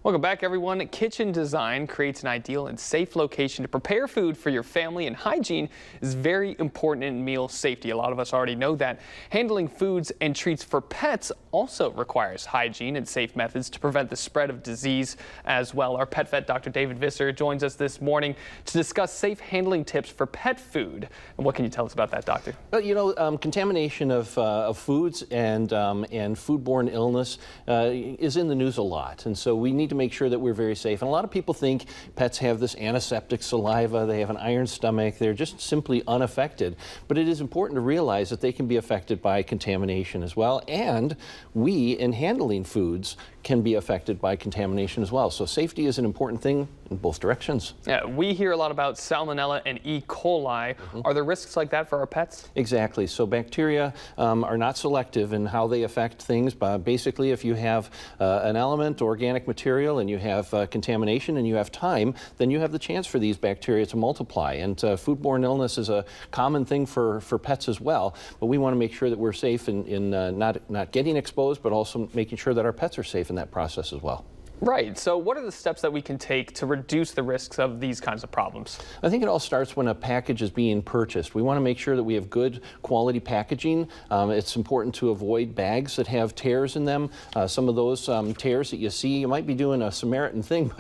Welcome back, everyone. Kitchen design creates an ideal and safe location to prepare food for your family, and hygiene is very important in meal safety. A lot of us already know that. Handling foods and treats for pets also requires hygiene and safe methods to prevent the spread of disease as well. Our pet vet, Dr. David Visser, joins us this morning to discuss safe handling tips for pet food. And what can you tell us about that, Doctor? Well, contamination of foods and foodborne illness is in the news a lot, and so we need to make sure that we're very safe. And a lot of people think pets have this antiseptic saliva, they have an iron stomach, they're just simply unaffected. But it is important to realize that they can be affected by contamination as well, and we, in handling foods, can be affected by contamination as well. So safety is an important thing in both directions. Yeah, we hear a lot about salmonella and E. coli. Are there risks like that for our pets? Exactly. So bacteria are not selective in how they affect things. Basically, if you have an element, organic material, and you have contamination and you have time, then you have the chance for these bacteria to multiply. And foodborne illness is a common thing for pets as well. But we want to make sure that we're safe in not getting exposed, but also making sure that our pets are safe in that process as well. Right. So what are the steps that we can take to reduce the risks of these kinds of problems? I think it all starts when a package is being purchased. We want to make sure that we have good quality packaging. It's important to avoid bags that have tears in them. Some of those tears that you see, you might be doing a Samaritan thing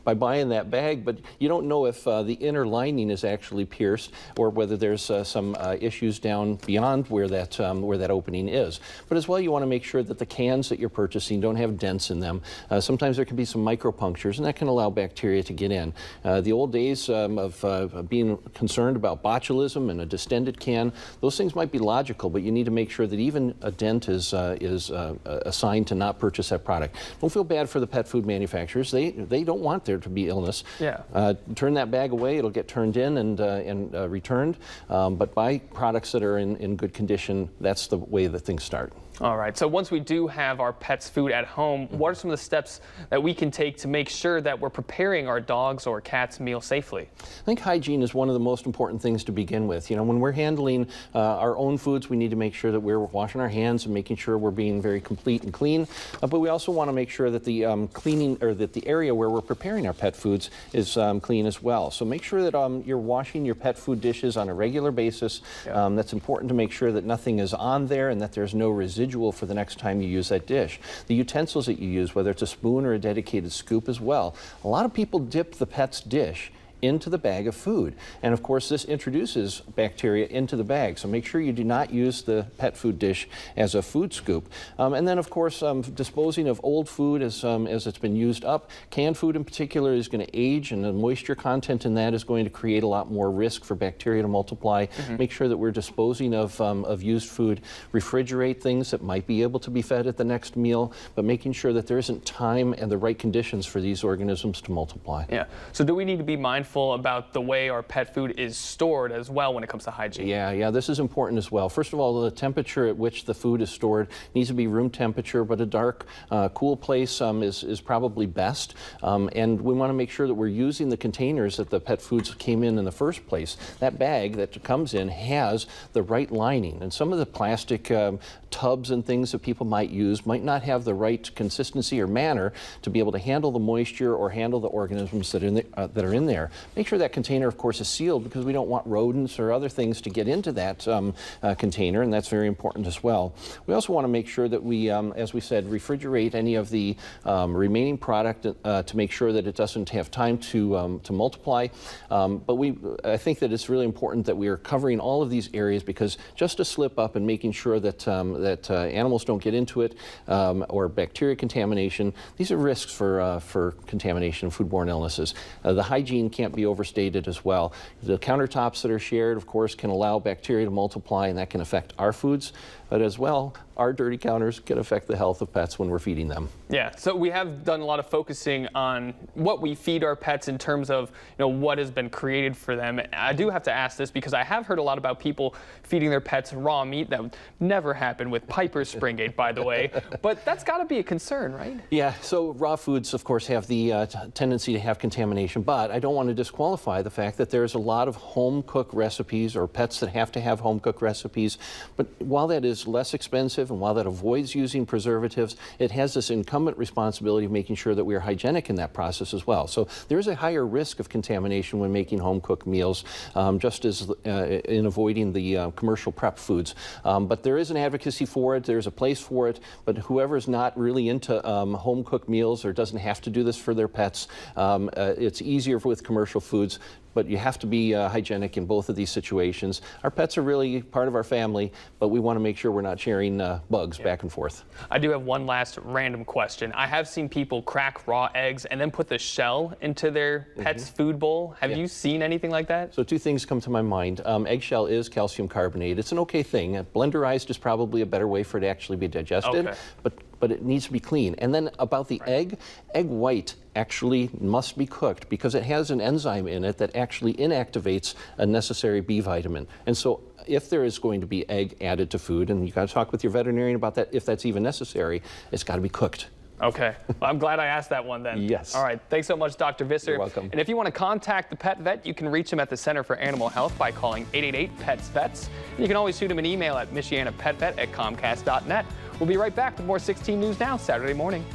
by buying that bag, but you don't know if the inner lining is actually pierced or whether there's some issues down beyond where that opening is. But as well, you want to make sure that the cans that you're purchasing don't have dents in them. Sometimes there can be some micropunctures, and that can allow bacteria to get in. The old days of being concerned about botulism and a distended can, those things might be logical, but you need to make sure that even a dent is a sign to not purchase that product. Don't feel bad for the pet food manufacturers. They don't want there to be illness. Yeah. Turn that bag away. It'll get turned in and returned. But buy products that are in good condition. That's the way that things start. All right. So once we do have our pet's food at home, what are some of the steps that we can take to make sure that we're preparing our dog's or cat's meal safely? I think hygiene is one of the most important things to begin with. You know, when we're handling our own foods, we need to make sure that we're washing our hands and making sure we're being very complete and clean. But we also want to make sure that the that the area where we're preparing our pet foods is clean as well. So make sure that you're washing your pet food dishes on a regular basis. Yeah. That's important to make sure that nothing is on there and that there's no residual for the next time you use that dish. The utensils that you use, whether it's a spoon or a dedicated scoop as well. A lot of people dip the pet's dish into the bag of food. And of course, this introduces bacteria into the bag. So make sure you do not use the pet food dish as a food scoop. And then of course, disposing of old food as it's been used up. Canned food in particular is going to age, and the moisture content in that is going to create a lot more risk for bacteria to multiply. Make sure that we're disposing of used food. Refrigerate things that might be able to be fed at the next meal, but making sure that there isn't time and the right conditions for these organisms to multiply. Yeah. So do we need to be mindful about the way our pet food is stored as well when it comes to hygiene? Yeah, this is important as well. First of all, the temperature at which the food is stored needs to be room temperature, but a dark, cool place is probably best. And we want to make sure that we're using the containers that the pet foods came in the first place. That bag that comes in has the right lining, and some of the plastic tubs and things that people might use might not have the right consistency or manner to be able to handle the moisture or handle the organisms that are in there. Make sure that container, of course, is sealed, because we don't want rodents or other things to get into that container, and that's very important as well. We also want to make sure that we, as we said, refrigerate any of the remaining product to make sure that it doesn't have time to multiply. But I think that it's really important that we are covering all of these areas, because just a slip up and making sure that animals don't get into it or bacteria contamination, these are risks for contamination and foodborne illnesses. The hygiene can't be overstated as well. The countertops that are shared, of course, can allow bacteria to multiply, and that can affect our foods. But as well, our dirty counters can affect the health of pets when we're feeding them. Yeah, so we have done a lot of focusing on what we feed our pets in terms of what has been created for them. I do have to ask this because I have heard a lot about people feeding their pets raw meat. That would never happen with Piper's Springate, by the way. But that's got to be a concern, right? Yeah, so raw foods, of course, have the tendency to have contamination, but I don't want to disqualify the fact that there's a lot of home-cooked recipes or pets that have to have home-cooked recipes. But while that is is less expensive, and while that avoids using preservatives, it has this incumbent responsibility of making sure that we are hygienic in that process as well. So there is a higher risk of contamination when making home-cooked meals, just as in avoiding the commercial prep foods. But there is an advocacy for it. There's a place for it. But whoever is not really into home-cooked meals or doesn't have to do this for their pets, it's easier with commercial foods. But you have to be hygienic in both of these situations. Our pets are really part of our family, but we want to make sure we're not sharing bugs back and forth. I do have one last random question. I have seen people crack raw eggs and then put the shell into their pet's food bowl. Have you seen anything like that? So two things come to my mind. Eggshell is calcium carbonate. It's an okay thing. Blenderized is probably a better way for it to actually be digested, but it needs to be clean. And then about the egg white actually must be cooked because it has an enzyme in it that actually inactivates a necessary B vitamin. And so if there is going to be egg added to food, and you got to talk with your veterinarian about that, if that's even necessary, it's got to be cooked. Okay. Well, I'm glad I asked that one then. Yes. All right. Thanks so much, Dr. Visser. You're welcome. And if you want to contact the pet vet, you can reach him at the Center for Animal Health by calling 888-PETS-VETS. And you can always shoot him an email at michianapetvet@comcast.net. We'll be right back with more 16 News Now Saturday morning.